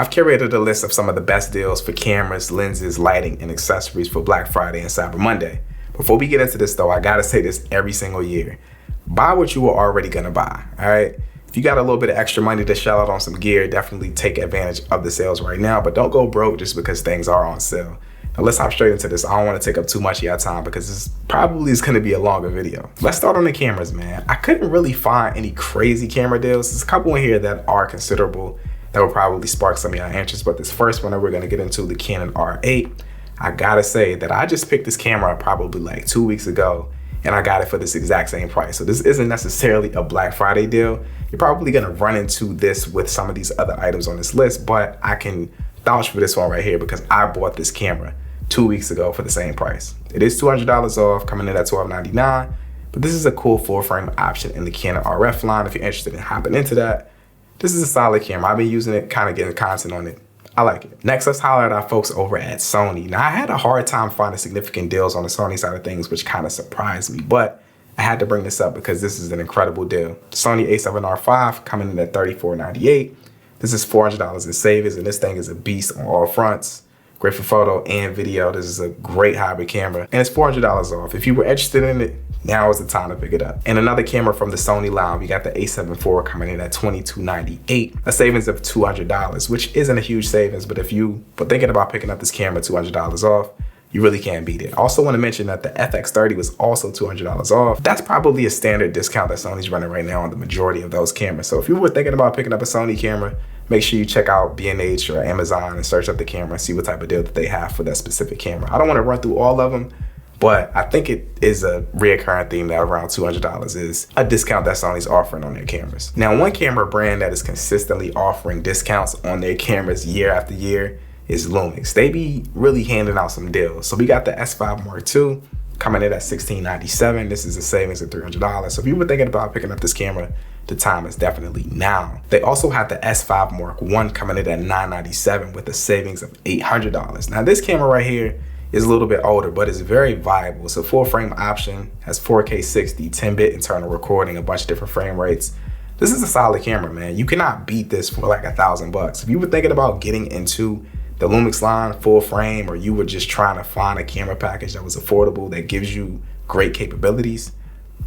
I've curated a list of some of the best deals for cameras, lenses, lighting, and accessories for Black Friday and Cyber Monday. Before we get into this though, I gotta say this every single year. Buy what you were already gonna buy, all right? If you got a little bit of extra money to shell out on some gear, definitely take advantage of the sales right now, but don't go broke just because things are on sale. Now let's hop straight into this. I don't want to take up too much of your time because this probably is going to be a longer video. Let's start on the cameras, man. I couldn't really find any crazy camera deals. There's a couple in here that are considerable that will probably spark some of your interest, but this first one that we're going to get into, the Canon R8, I gotta say that I just picked this camera up probably like 2 weeks ago and I got it for this exact same price. So this isn't necessarily a Black Friday deal. You're probably going to run into this with some of these other items on this list, but I can vouch for this one right here because I bought this camera 2 weeks ago for the same price. It is $200 off, coming in at $12.99, but this is a cool full frame option in the Canon RF line. If you're interested in hopping into that, this is a solid camera. I've been using it, kind of getting content on it. I like it. Next, let's holler at our folks over at Sony. Now, I had a hard time finding significant deals on the Sony side of things, which kind of surprised me, but I had to bring this up because this is an incredible deal. Sony a7R5 coming in at $34.98. This is $400 in savings, and this thing is a beast on all fronts. Great for photo and video. This is a great hybrid camera, and it's $400 off. If you were interested in it, now is the time to pick it up. And another camera from the Sony line, we got the a7 IV coming in at $22.98, a savings of $200, which isn't a huge savings, but if you were thinking about picking up this camera $200 off, you really can't beat it. Also want to mention that the FX30 was also $200 off. That's probably a standard discount that Sony's running right now on the majority of those cameras. So if you were thinking about picking up a Sony camera, make sure you check out B&H or Amazon and search up the camera and see what type of deal that they have for that specific camera. I don't want to run through all of them, but I think it is a reoccurring theme that around $200 is a discount that Sony's offering on their cameras. Now, one camera brand that is consistently offering discounts on their cameras year after year is Lumix. They be really handing out some deals. So we got the S5 Mark II coming in at $16.97. This is a savings of $300. So if you were thinking about picking up this camera, the time is definitely now. They also have the S5 Mark I coming in at $997 with a savings of $800. Now this camera right here is a little bit older, but it's very viable. It's a full frame option, has 4K 60, 10-bit internal recording, a bunch of different frame rates. This is a solid camera, man. You cannot beat this for like $1,000. If you were thinking about getting into the Lumix line full frame, or you were just trying to find a camera package that was affordable that gives you great capabilities,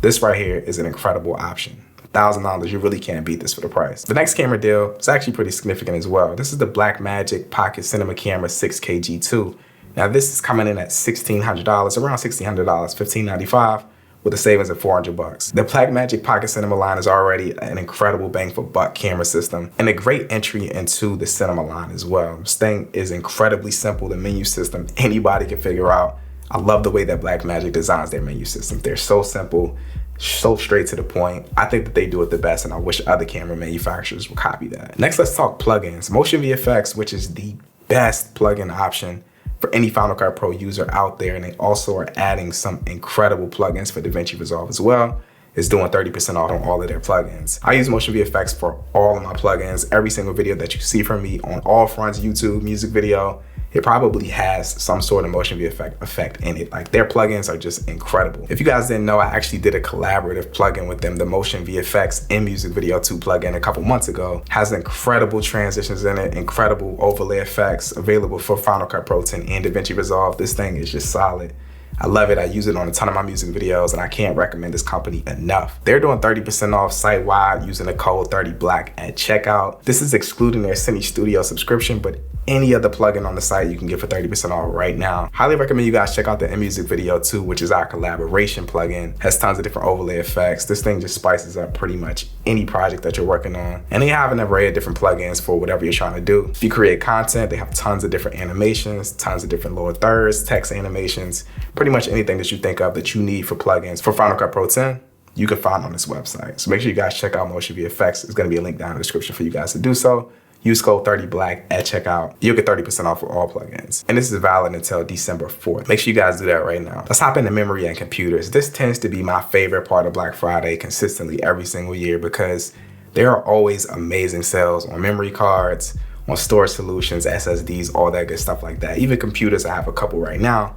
this right here is an incredible option. $1,000, you really can't beat this for the price. The next camera deal is actually pretty significant as well. This is the Blackmagic Pocket Cinema Camera 6K G2. Now this is coming in at $1,600, around $1,600, $1,595, with a savings of $400. The Blackmagic Pocket Cinema line is already an incredible bang for buck camera system and a great entry into the cinema line as well. This thing is incredibly simple. The menu system, anybody can figure out. I love the way that Blackmagic designs their menu system. They're so simple, so straight to the point. I think that they do it the best, and I wish other camera manufacturers would copy that. Next, let's talk plugins. Motion VFX, which is the best plugin option for any Final Cut Pro user out there, and they also are adding some incredible plugins for DaVinci Resolve as well, is doing 30% off on all of their plugins. I use Motion VFX for all of my plugins. Every single video that you see from me on all fronts, YouTube, music video, it probably has some sort of motion VFX effect in it. Like, their plugins are just incredible. If you guys didn't know, I actually did a collaborative plugin with them. The Motion VFX in Music Video 2 plugin a couple months ago has incredible transitions in it, incredible overlay effects available for Final Cut Pro 10 and DaVinci Resolve. This thing is just solid. I love it. I use it on a ton of my music videos, and I can't recommend this company enough. They're doing 30% off site-wide using the code 30BLACK at checkout. This is excluding their Cine Studio subscription, but any other plugin on the site you can get for 30% off right now. Highly recommend you guys check out the In-Music Video 2, which is our collaboration plugin. Has tons of different overlay effects. This thing just spices up pretty much any project that you're working on. And they have an array of different plugins for whatever you're trying to do. If you create content, they have tons of different animations, tons of different lower thirds, text animations, pretty much anything that you think of that you need for plugins for Final Cut Pro 10. You can find on this website. So make sure you guys check out Motion VFX. There's gonna be a link down in the description for you guys to do so. Use code 30BLACK at checkout. You'll get 30% off for all plugins. And this is valid until December 4th. Make sure you guys do that right now. Let's hop into memory and computers. This tends to be my favorite part of Black Friday consistently every single year because there are always amazing sales on memory cards, on storage solutions, SSDs, all that good stuff like that. Even computers, I have a couple right now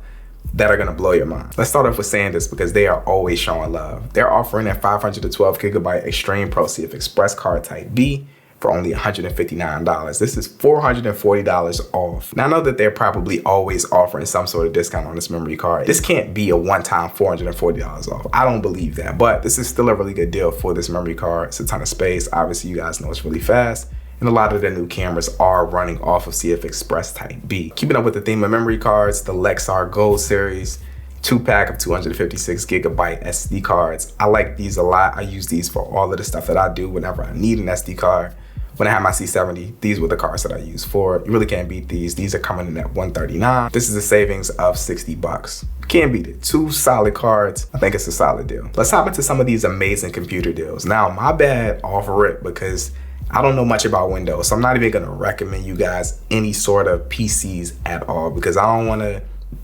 that are gonna blow your mind. Let's start off with SanDisk because they are always showing love. They're offering a 512 gigabyte Extreme Pro CF Express card Type B for only $159. This is $440 off. Now I know that they're probably always offering some sort of discount on this memory card. This can't be a one-time $440 off. I don't believe that, but this is still a really good deal for this memory card. It's a ton of space. Obviously, you guys know it's really fast. And a lot of the new cameras are running off of CF Express Type B. Keeping up with the theme of memory cards, the Lexar Gold Series, 2-pack of 256 gigabyte SD cards. I like these a lot. I use these for all of the stuff that I do whenever I need an SD card. When I have my C70, these were the cards that I use for. You really can't beat these. These are coming in at $139. This is a savings of $60. Can't beat it. 2 solid cards. I think it's a solid deal. Let's hop into some of these amazing computer deals. Now, my bad off rip because I don't know much about Windows, so I'm not even gonna recommend you guys any sort of PCs at all because I don't wanna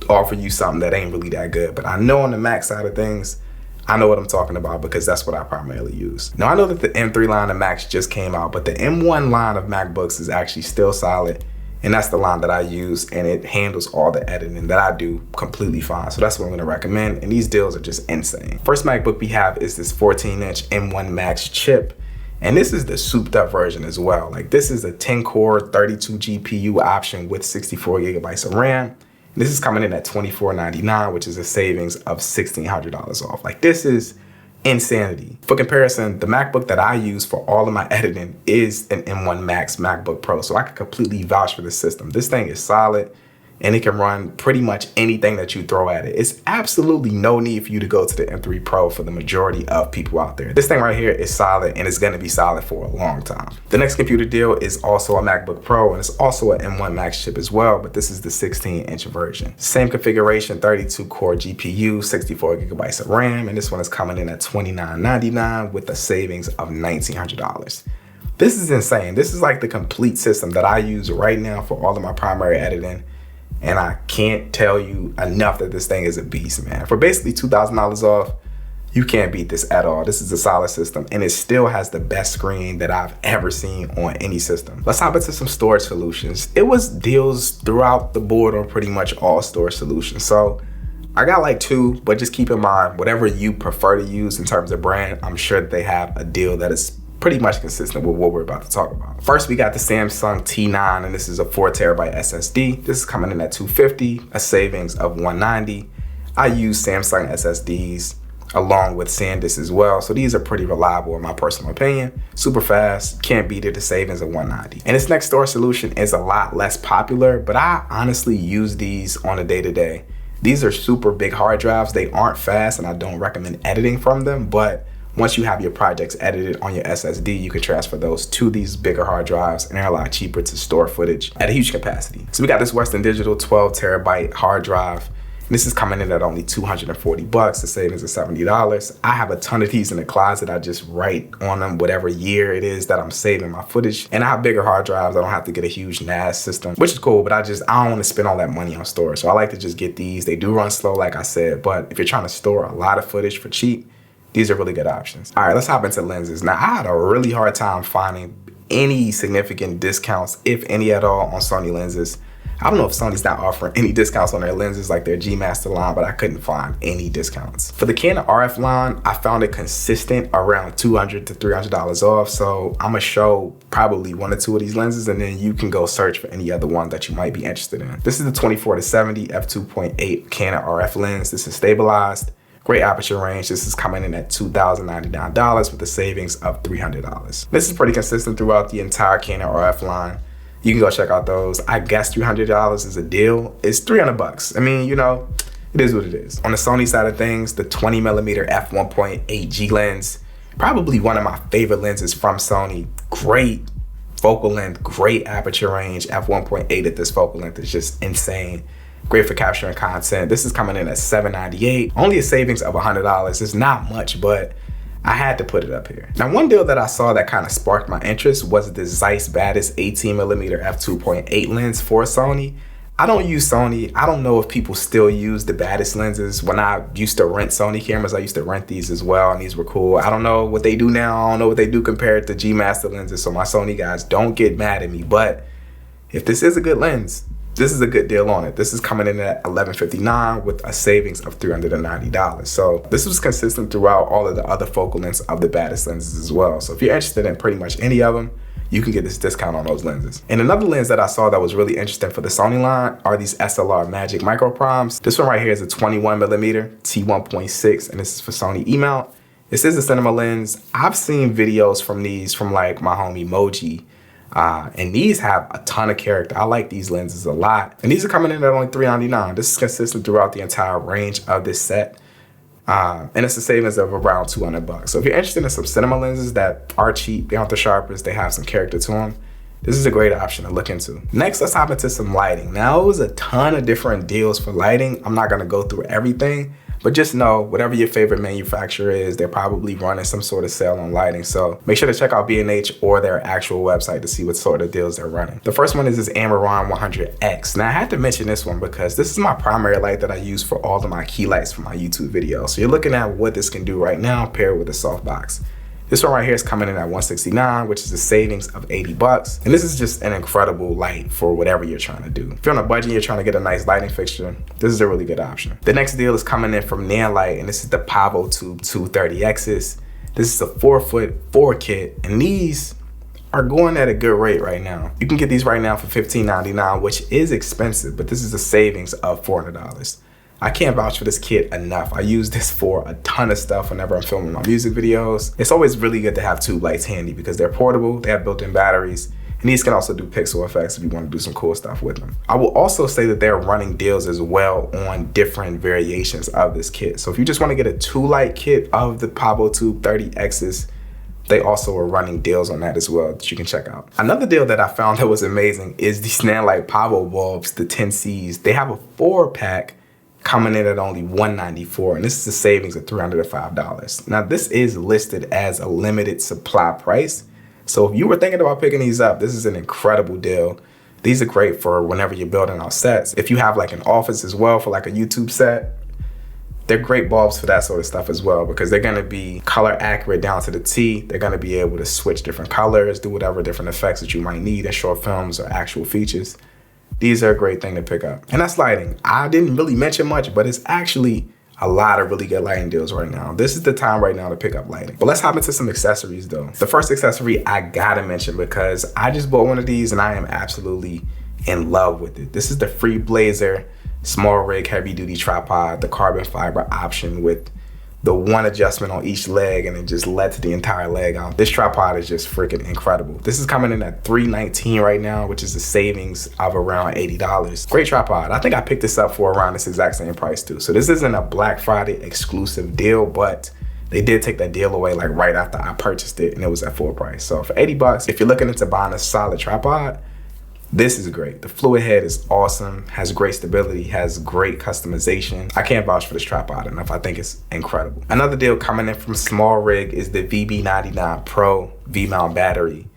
offer you something that ain't really that good. But I know on the Mac side of things, I know what I'm talking about because that's what I primarily use. Now I know that the M3 line of Macs just came out, but the M1 line of MacBooks is actually still solid. And that's the line that I use, and it handles all the editing that I do completely fine. So that's what I'm gonna recommend, and these deals are just insane. First MacBook we have is this 14-inch M1 Max chip, and this is the souped up version as well. Like this is a 10-core, 32 GPU option with 64 gigabytes of RAM. This is coming in at $24.99, which is a savings of $1,600 off. Like this is insanity. For comparison, the MacBook that I use for all of my editing is an M1 Max MacBook Pro. So I can completely vouch for the system. This thing is solid and it can run pretty much anything that you throw at it. It's absolutely no need for you to go to the M3 Pro for the majority of people out there. This thing right here is solid and it's gonna be solid for a long time. The next computer deal is also a MacBook Pro and it's also an M1 Max chip as well, but this is the 16-inch version. Same configuration, 32-core GPU, 64 gigabytes of RAM, and this one is coming in at $29.99 with a savings of $1,900. This is insane. This is like the complete system that I use right now for all of my primary editing. And I can't tell you enough that this thing is a beast, man. For basically $2,000 off, you can't beat this at all. This is a solid system, and it still has the best screen that I've ever seen on any system. Let's hop into some storage solutions. It was deals throughout the board on pretty much all storage solutions. So I got like 2, but just keep in mind, whatever you prefer to use in terms of brand, I'm sure that they have a deal that is pretty much consistent with what we're about to talk about. First, we got the Samsung T9, and this is a 4TB SSD. This is coming in at $250, a savings of $190. I use Samsung SSDs along with SanDisk as well, so these are pretty reliable in my personal opinion. Super fast, can't beat it, a savings of $190. And this next storage solution is a lot less popular, but I honestly use these on a day-to-day. These are super big hard drives. They aren't fast, and I don't recommend editing from them, but once you have your projects edited on your SSD, you can transfer those to these bigger hard drives, and they're a lot cheaper to store footage at a huge capacity. So we got this Western Digital 12TB hard drive. And this is coming in at only $240, the savings of $70. I have a ton of these in the closet. I just write on them whatever year it is that I'm saving my footage. And I have bigger hard drives. I don't have to get a huge NAS system, which is cool, but I don't want to spend all that money on storage. So I like to just get these. They do run slow, like I said, but if you're trying to store a lot of footage for cheap, these are really good options. All right, let's hop into lenses. Now, I had a really hard time finding any significant discounts, if any at all, on Sony lenses. I don't know if Sony's not offering any discounts on their lenses like their G Master line, but I couldn't find any discounts. For the Canon RF line, I found it consistent around $200 to $300 off. So I'm gonna show probably 1 or 2 of these lenses, and then you can go search for any other one that you might be interested in. This is the 24 to 70 f2.8 Canon RF lens. This is stabilized. Great aperture range. This is coming in at $2,099 with a savings of $300. This is pretty consistent throughout the entire Canon RF line. You can go check out those. I guess $300 is a deal. It's $300. I mean, you know, it is what it is. On the Sony side of things, the 20mm f1.8G lens, probably one of my favorite lenses from Sony. Great focal length, great aperture range. f1.8 at this focal length is just insane. Great for capturing content. This is coming in at $798. Only a savings of $100. It's not much, but I had to put it up here. Now, one deal that I saw that kind of sparked my interest was the Zeiss Batis 18mm f2.8 lens for Sony. I don't use Sony. I don't know if people still use the Batis lenses. When I used to rent Sony cameras, I used to rent these as well, and these were cool. I don't know what they do now. I don't know what they do compared to G Master lenses, so my Sony guys, don't get mad at me. But if this is a good lens, this is a good deal on it. This is coming in at $1,159 with a savings of $390. So this was consistent throughout all of the other focal lengths of the Batis lenses as well. So if you're interested in pretty much any of them, you can get this discount on those lenses. And another lens that I saw that was really interesting for the Sony line are these SLR Magic Micro Primes. This one right here is a 21mm T1.6, and this is for Sony E-mount. This is a cinema lens. I've seen videos from these from like my homie Moji, and these have a ton of character. I like these lenses a lot. And these are coming in at only $399. This is consistent throughout the entire range of this set. And it's a savings of around $200. So if you're interested in some cinema lenses that are cheap, they aren't the sharpest, they have some character to them, this is a great option to look into. Next, let's hop into some lighting. Now, it was a ton of different deals for lighting. I'm not gonna go through everything, but just know whatever your favorite manufacturer is, they're probably running some sort of sale on lighting. So make sure to check out B&H or their actual website to see what sort of deals they're running. The first one is this Amaron 100X. Now I had to mention this one because this is my primary light that I use for all of my key lights for my YouTube videos. So you're looking at what this can do right now paired with a softbox. This one right here is coming in at $169, which is a savings of $80. And this is just an incredible light for whatever you're trying to do. If you're on a budget, you're trying to get a nice lighting fixture, this is a really good option. The next deal is coming in from Nanlite, and this is the Pavo Tube 230Xs. This is a 4-foot 4 kit, and these are going at a good rate right now. You can get these right now for $15.99, which is expensive, but this is a savings of $400. I can't vouch for this kit enough. I use this for a ton of stuff whenever I'm filming my music videos. It's always really good to have tube lights handy because they're portable, they have built-in batteries, and these can also do pixel effects if you want to do some cool stuff with them. I will also say that they're running deals as well on different variations of this kit. So if you just want to get a 2-light kit of the Pavo Tube 30Xs, they also are running deals on that as well that you can check out. Another deal that I found that was amazing is these Nanlite Pavo bulbs, the 10Cs. They have a 4-pack coming in at only $194, and this is a savings of $305. Now this is listed as a limited supply price. So if you were thinking about picking these up, this is an incredible deal. These are great for whenever you're building out sets. If you have like an office as well for like a YouTube set, they're great bulbs for that sort of stuff as well because they're gonna be color accurate down to the T. They're gonna be able to switch different colors, do whatever different effects that you might need in short films or actual features. These are a great thing to pick up. And that's lighting. I didn't really mention much, but it's actually a lot of really good lighting deals right now. This is the time right now to pick up lighting. But let's hop into some accessories though. The first accessory I gotta mention because I just bought one of these and I am absolutely in love with it. This is the Free Blazer small rig heavy duty tripod, the carbon fiber option with the one adjustment on each leg and it just lets the entire leg out. This tripod is just freaking incredible. This is coming in at $319 right now, which is a savings of around $80. Great tripod. I think I picked this up for around this exact same price too. So this isn't a Black Friday exclusive deal, but they did take that deal away like right after I purchased it and it was at full price. So for $80, if you're looking into buying a solid tripod, this is great. The fluid head is awesome, has great stability, has great customization. I can't vouch for this tripod enough. I think it's incredible. Another deal coming in from Small Rig is the VB99 Pro V-mount battery.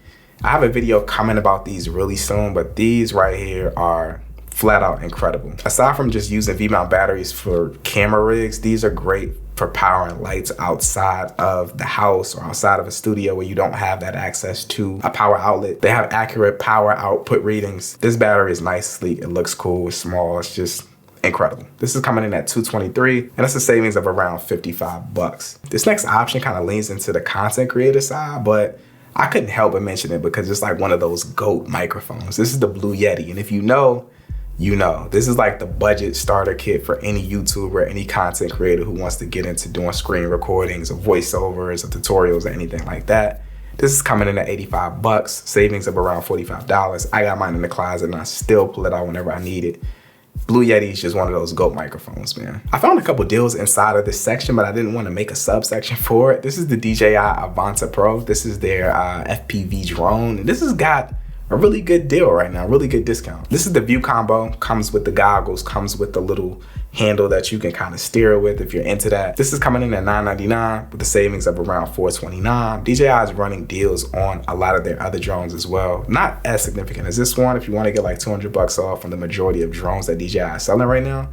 I have a video coming about these really soon, but these right here are flat out incredible. Aside from just using V-mount batteries for camera rigs, these are great for powering lights outside of the house or outside of a studio where you don't have that access to a power outlet. They have accurate power output readings. This battery is nice, sleek, it looks cool, it's small, it's just incredible. This is coming in at $223 and that's a savings of around $55. This next option kind of leans into the content creator side, but I couldn't help but mention it because it's like one of those GOAT microphones. This is the Blue Yeti, and if you know, you know. This is like the budget starter kit for any YouTuber, any content creator who wants to get into doing screen recordings or voiceovers or tutorials or anything like that. This is coming in at $85, savings of around $45. I got mine in the closet and I still pull it out whenever I need it. Blue Yeti is just one of those GOAT microphones, man. I found a couple deals inside of this section, but I didn't want to make a subsection for it. This is the DJI Avanta Pro. This is their FPV drone. And this has got a really good deal right now, really good discount. This is the View combo, comes with the goggles, comes with the little handle that you can kind of steer with if you're into that. This is coming in at $999 with the savings of around $429. DJI is running deals on a lot of their other drones as well. Not as significant as this one. If you want to get like $200 off on the majority of drones that DJI is selling right now,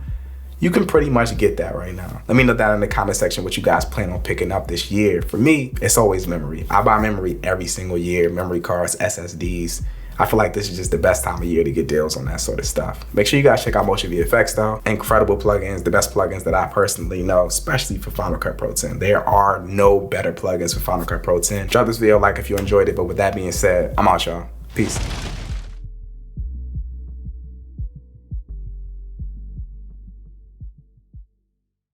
you can pretty much get that right now. Let me know down in the comment section what you guys plan on picking up this year. For me, it's always memory. I buy memory every single year, memory cards, SSDs. I feel like this is just the best time of year to get deals on that sort of stuff. Make sure you guys check out Motion VFX though. Incredible plugins, the best plugins that I personally know, especially for Final Cut Pro 10. There are no better plugins for Final Cut Pro 10. Drop this video a like if you enjoyed it, but with that being said, I'm out, y'all. Peace.